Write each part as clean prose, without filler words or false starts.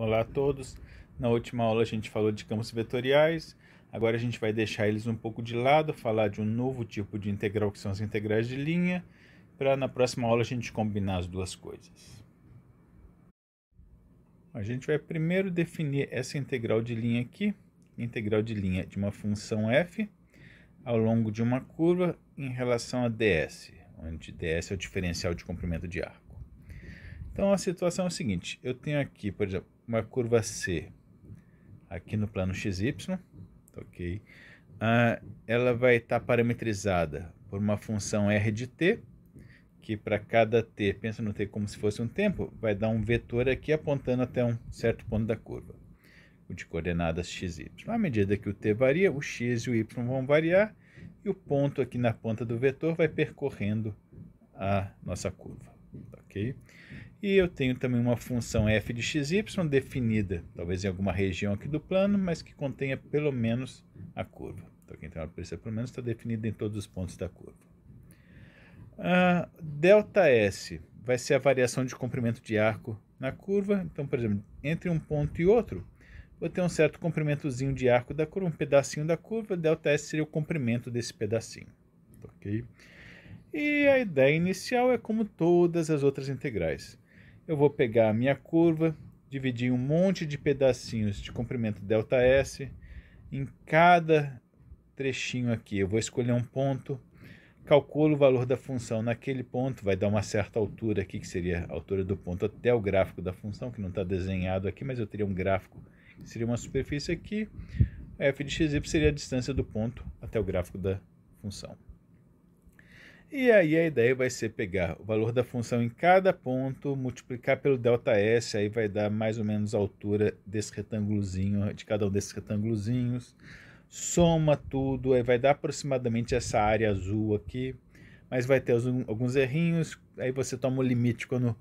Olá a todos. Na última aula a gente falou de campos vetoriais, agora a gente vai deixar eles um pouco de lado, falar de um novo tipo de integral que são as integrais de linha, para na próxima aula a gente combinar as duas coisas. A gente vai primeiro definir essa integral de linha aqui, integral de linha de uma função f ao longo de uma curva em relação a ds, onde ds é o diferencial de comprimento de arco. Então a situação é a seguinte, eu tenho aqui, por exemplo, uma curva C aqui no plano XY, ok? Ela vai estar parametrizada por uma função r de t, que para cada t, pensa no t como se fosse um tempo, vai dar um vetor aqui apontando até um certo ponto da curva, de coordenadas x, y. À medida que o t varia, o x e o y vão variar, e o ponto aqui na ponta do vetor vai percorrendo a nossa curva, ok? E eu tenho também uma função f de xy definida, talvez em alguma região aqui do plano, mas que contenha pelo menos a curva. Então, então ela precisa pelo menos estar definida em todos os pontos da curva. Δs vai ser a variação de comprimento de arco na curva. Então, por exemplo, entre um ponto e outro, vou ter um certo comprimentozinho de arco da curva, um pedacinho da curva. Δs seria o comprimento desse pedacinho. Ok? E a ideia inicial é como todas as outras integrais. Eu vou pegar a minha curva, dividir em um monte de pedacinhos de comprimento ΔS. Em cada trechinho aqui eu vou escolher um ponto, calculo o valor da função naquele ponto, vai dar uma certa altura aqui, que seria a altura do ponto até o gráfico da função, que não está desenhado aqui, mas eu teria um gráfico, que seria uma superfície aqui. A f de xy seria a distância do ponto até o gráfico da função. E aí a ideia vai ser pegar o valor da função em cada ponto, multiplicar pelo ΔS, aí vai dar mais ou menos a altura desse retângulozinho, de cada um desses retângulozinhos, soma tudo, aí vai dar aproximadamente essa área azul aqui, mas vai ter alguns errinhos, aí você toma o limite quando o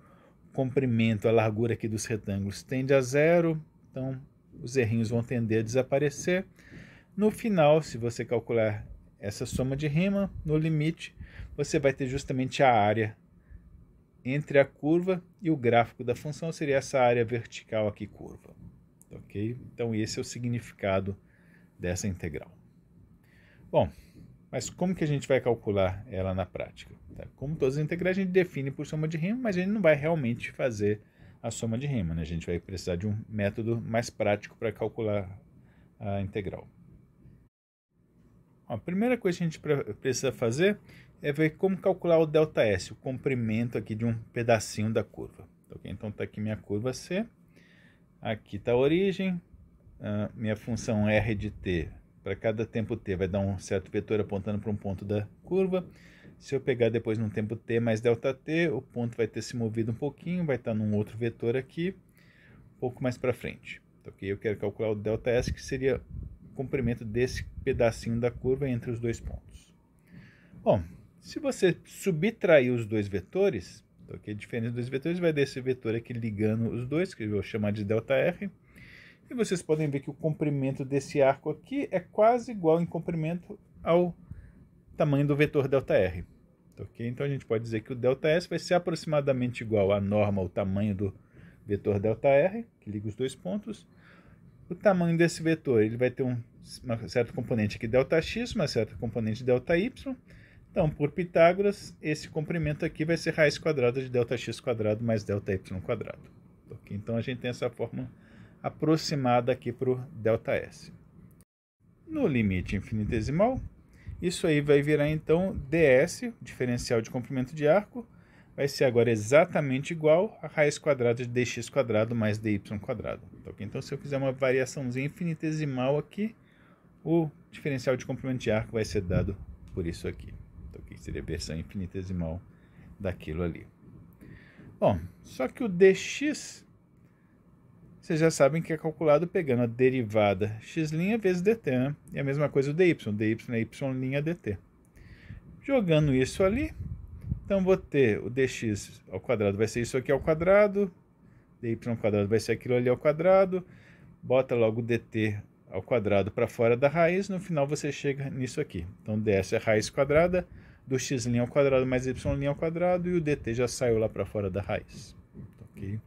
comprimento, a largura aqui dos retângulos tende a zero, então os errinhos vão tender a desaparecer. No final, se você calcular essa soma de Riemann, no limite, você vai ter justamente a área entre a curva e o gráfico da função, seria essa área vertical aqui curva. Ok? Então esse é o significado dessa integral. Bom, mas como que a gente vai calcular ela na prática? Tá? Como todas as integrais, a gente define por soma de Riemann, mas a gente não vai realmente fazer a soma de Riemann, né? A gente vai precisar de um método mais prático para calcular a integral. A primeira coisa que a gente precisa fazer é ver como calcular o ΔS, o comprimento aqui de um pedacinho da curva. Okay? Então está aqui minha curva C, aqui está a origem, minha função R de t, para cada tempo t vai dar um certo vetor apontando para um ponto da curva. Se eu pegar depois num tempo t mais ΔT, o ponto vai ter se movido um pouquinho, vai estar num outro vetor aqui, um pouco mais para frente. Okay? Eu quero calcular o ΔS, que seria o comprimento desse pedacinho da curva entre os dois pontos. Bom, se você subtrair os dois vetores, okay, a diferença dos vetores vai desse vetor aqui ligando os dois, que eu vou chamar de ΔR, e vocês podem ver que o comprimento desse arco aqui é quase igual em comprimento ao tamanho do vetor ΔR. Okay? Então a gente pode dizer que o ΔS vai ser aproximadamente igual à norma, ao tamanho do vetor ΔR, que liga os dois pontos. O tamanho desse vetor ele vai ter uma certa componente aqui ΔX, uma certa componente ΔY. Então, por Pitágoras, esse comprimento aqui vai ser raiz quadrada de ΔX quadrado mais ΔY quadrado. Okay? Então a gente tem essa forma aproximada aqui para o ΔS. No limite infinitesimal, isso aí vai virar então ds, diferencial de comprimento de arco, vai ser agora exatamente igual a raiz quadrada de dx quadrado mais dy quadrado. Okay? Então se eu fizer uma variaçãozinha infinitesimal aqui, o diferencial de comprimento de arco vai ser dado por isso aqui. Okay? Seria a versão infinitesimal daquilo ali. Bom, só que o dx, vocês já sabem que é calculado pegando a derivada x' vezes dt, né? E a mesma coisa o dy é y' dt. Jogando isso ali, então vou ter o dx ao quadrado vai ser isso aqui ao quadrado, dy ao quadrado vai ser aquilo ali ao quadrado, bota logo o dt ao quadrado para fora da raiz, no final você chega nisso aqui. Então ds é raiz quadrada do x' ao quadrado mais y' ao quadrado, e o dt já saiu lá para fora da raiz. Okay?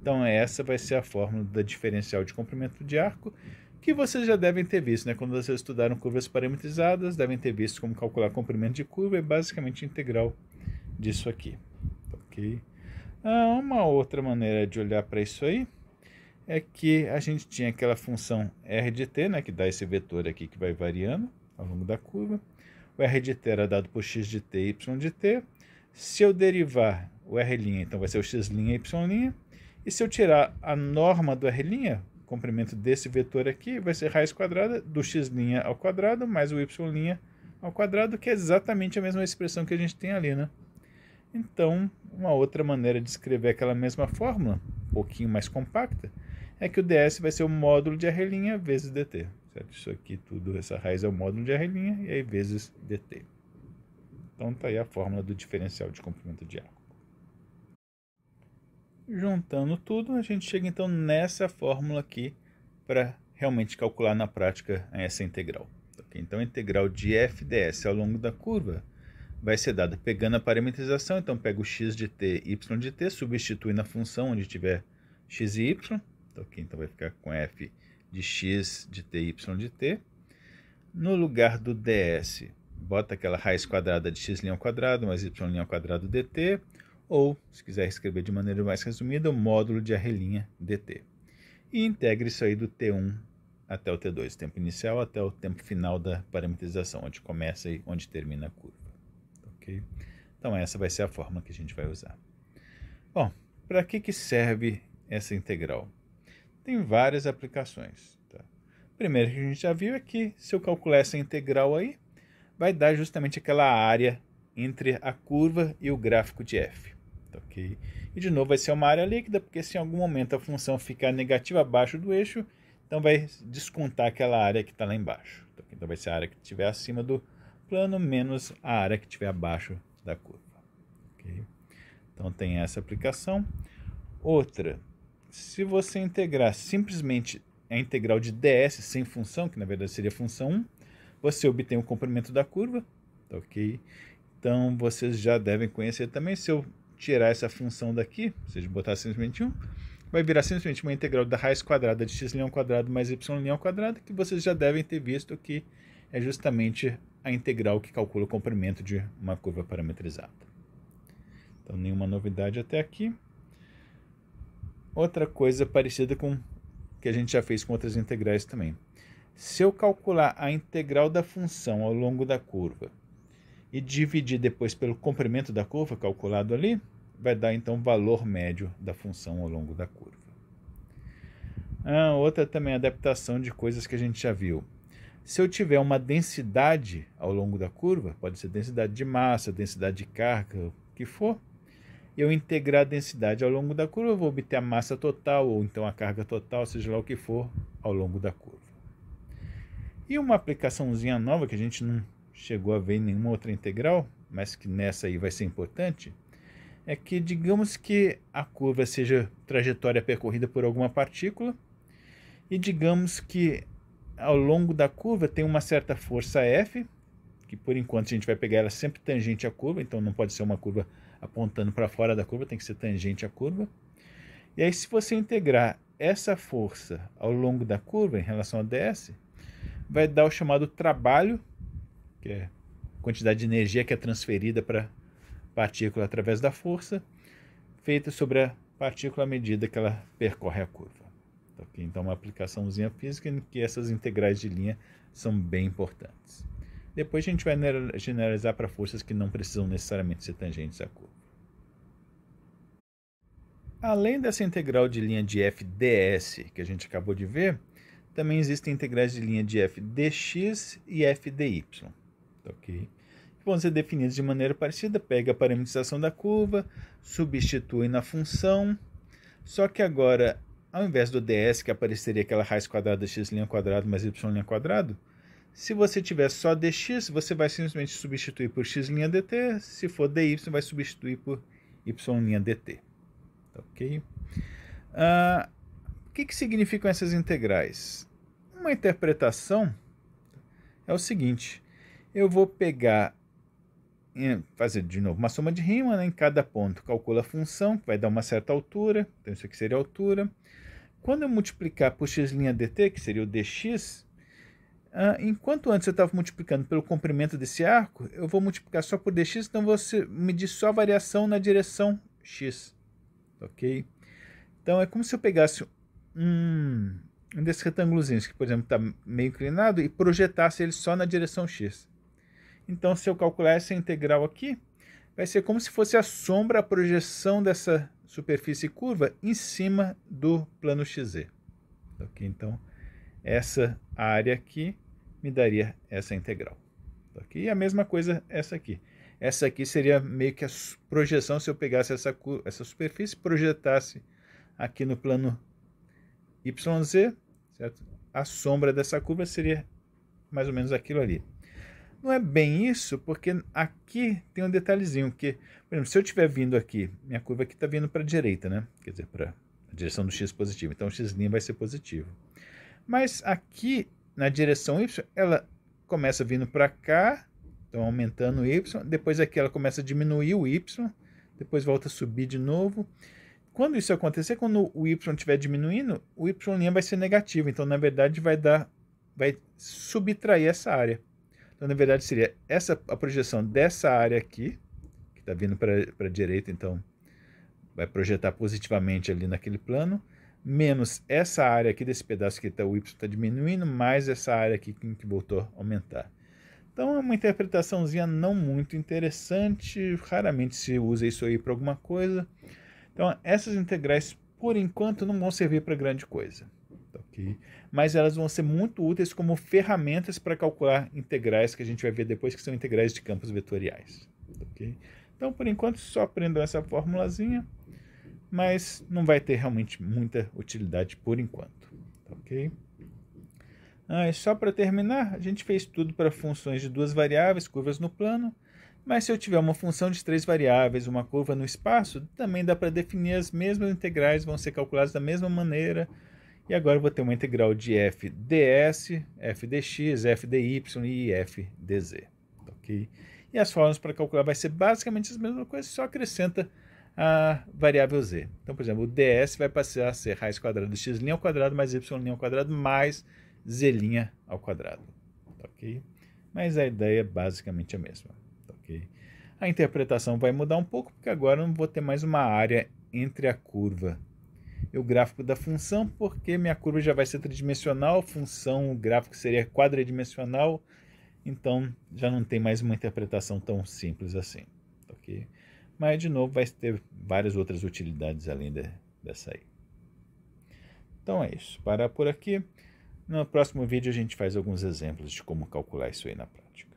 Então essa vai ser a fórmula da diferencial de comprimento de arco, que vocês já devem ter visto, né? Quando vocês estudaram curvas parametrizadas, devem ter visto como calcular comprimento de curva, é basicamente a integral disso aqui, ok? Uma outra maneira de olhar para isso aí é que a gente tinha aquela função r de t, né, que dá esse vetor aqui que vai variando ao longo da curva. O r de t era dado por x de t e y de t. Se eu derivar o r', então vai ser o x' e y'. E se eu tirar a norma do r', o comprimento desse vetor aqui, vai ser raiz quadrada do x' ao quadrado mais o y' ao quadrado, que é exatamente a mesma expressão que a gente tem ali, né? Então, uma outra maneira de escrever aquela mesma fórmula, um pouquinho mais compacta, é que o ds vai ser o módulo de r' vezes dt. Certo? Isso aqui tudo, essa raiz é o módulo de r' e aí vezes dt. Então tá aí a fórmula do diferencial de comprimento de arco. Juntando tudo, a gente chega então nessa fórmula aqui para realmente calcular na prática essa integral. Okay? Então a integral de f ds ao longo da curva vai ser dada pegando a parametrização, então pega o x de t, y de t, substitui na função onde tiver x e y, okay? Então vai ficar com f de x de t, y de t. No lugar do ds, bota aquela raiz quadrada de x' ao quadrado mais y' ao quadrado dt, ou, se quiser escrever de maneira mais resumida, o módulo de r' dt. E integre isso aí do t1 até o t2, tempo inicial até o tempo final da parametrização, onde começa e onde termina a curva. Okay? Então essa vai ser a forma que a gente vai usar. Bom, para que serve essa integral? Tem várias aplicações. Tá? Primeiro que a gente já viu é que se eu calcular essa integral aí, vai dar justamente aquela área entre a curva e o gráfico de f. Okay? E de novo vai ser uma área líquida, porque se em algum momento a função ficar negativa abaixo do eixo, então vai descontar aquela área que está lá embaixo. Então vai ser a área que estiver acima do plano menos a área que estiver abaixo da curva. Okay? Então tem essa aplicação. Outra, se você integrar simplesmente a integral de ds sem função, que na verdade seria função 1, você obtém o comprimento da curva. Ok? Então vocês já devem conhecer também. Se eu tirar essa função daqui, ou seja, botar simplesmente 1, vai virar simplesmente uma integral da raiz quadrada de x' ao quadrado mais y' ao quadrado, que vocês já devem ter visto que é justamente a integral que calcula o comprimento de uma curva parametrizada. Então, nenhuma novidade até aqui. Outra coisa parecida com que a gente já fez com outras integrais também. Se eu calcular a integral da função ao longo da curva e dividir depois pelo comprimento da curva calculado ali, vai dar então o valor médio da função ao longo da curva. Outra também adaptação de coisas que a gente já viu. Se eu tiver uma densidade ao longo da curva, pode ser densidade de massa, densidade de carga, o que for, eu integrar a densidade ao longo da curva, eu vou obter a massa total, ou então a carga total, seja lá o que for, ao longo da curva. E uma aplicaçãozinha nova que a gente não chegou a ver em nenhuma outra integral, mas que nessa aí vai ser importante, é que digamos que a curva seja trajetória percorrida por alguma partícula, e digamos que ao longo da curva tem uma certa força F, que por enquanto a gente vai pegar ela sempre tangente à curva, então não pode ser uma curva apontando para fora da curva, tem que ser tangente à curva. E aí se você integrar essa força ao longo da curva em relação a ds, vai dar o chamado trabalho, que é a quantidade de energia que é transferida para a partícula através da força, feita sobre a partícula à medida que ela percorre a curva. Okay? Então, uma aplicaçãozinha física em que essas integrais de linha são bem importantes. Depois a gente vai generalizar para forças que não precisam necessariamente ser tangentes à curva. Além dessa integral de linha de f ds que a gente acabou de ver, também existem integrais de linha de f dx e f dy. Okay? Que vão ser definidas de maneira parecida. Pega a parametrização da curva, substitui na função, só que agora, ao invés do ds, que apareceria aquela raiz quadrada de x' ao quadrado mais y' ao quadrado, se você tiver só dx, você vai simplesmente substituir por x' dt, se for dy, vai substituir por y' dt. Ok? O que significam essas integrais? Uma interpretação é o seguinte: eu vou pegar fazer de novo uma soma de Riemann, né? Em cada ponto calcula a função, que vai dar uma certa altura, então isso aqui seria a altura. Quando eu multiplicar por x' dt, que seria o dx, enquanto antes eu estava multiplicando pelo comprimento desse arco, eu vou multiplicar só por dx, então você medir só a variação na direção x, ok? Então é como se eu pegasse um desses retângulozinhos, que por exemplo está meio inclinado, e projetasse ele só na direção x. Então se eu calcular essa integral aqui, vai ser como se fosse a sombra, a projeção dessa superfície curva em cima do plano XZ. Ok? Então, essa área aqui me daria essa integral. Ok? E a mesma coisa essa aqui. Essa aqui seria meio que a projeção se eu pegasse essa superfície e projetasse aqui no plano YZ, certo? A sombra dessa curva seria mais ou menos aquilo ali. Não é bem isso, porque aqui tem um detalhezinho, que, por exemplo, se eu estiver vindo aqui, minha curva aqui está vindo para a direita, né? Quer dizer, para a direção do x positivo, então o x' vai ser positivo. Mas aqui, na direção y, ela começa vindo para cá, então aumentando o y, depois aqui ela começa a diminuir o y, depois volta a subir de novo. Quando isso acontecer, quando o y estiver diminuindo, o y' vai ser negativo, então na verdade vai subtrair essa área. Então, na verdade, seria a projeção dessa área aqui, que está vindo para a direita, então vai projetar positivamente ali naquele plano, menos essa área aqui desse pedaço que o y está diminuindo, mais essa área aqui que voltou a aumentar. Então, é uma interpretaçãozinha não muito interessante, raramente se usa isso aí para alguma coisa. Então, essas integrais, por enquanto, não vão servir para grande coisa. Okay? Mas elas vão ser muito úteis como ferramentas para calcular integrais, que a gente vai ver depois, que são integrais de campos vetoriais. Okay? Então, por enquanto, só aprendam essa formulazinha, mas não vai ter realmente muita utilidade por enquanto. Okay? E só para terminar, a gente fez tudo para funções de duas variáveis, curvas no plano, mas se eu tiver uma função de três variáveis, uma curva no espaço, também dá para definir as mesmas integrais, vão ser calculadas da mesma maneira. E agora eu vou ter uma integral de f ds, f dx, f dy e f dz. Okay? E as fórmulas para calcular vai ser basicamente as mesmas coisas, só acrescenta a variável z. Então, por exemplo, o ds vai passar a ser raiz quadrada de x' ao quadrado mais y' ao quadrado mais z' ao quadrado. Okay? Mas a ideia é basicamente a mesma. Okay? A interpretação vai mudar um pouco, porque agora eu não vou ter mais uma área entre a curva e o gráfico da função, porque minha curva já vai ser tridimensional, o gráfico seria quadridimensional, então já não tem mais uma interpretação tão simples assim. Okay? Mas, de novo, vai ter várias outras utilidades além dessa aí. Então é isso. Parar por aqui. No próximo vídeo a gente faz alguns exemplos de como calcular isso aí na prática.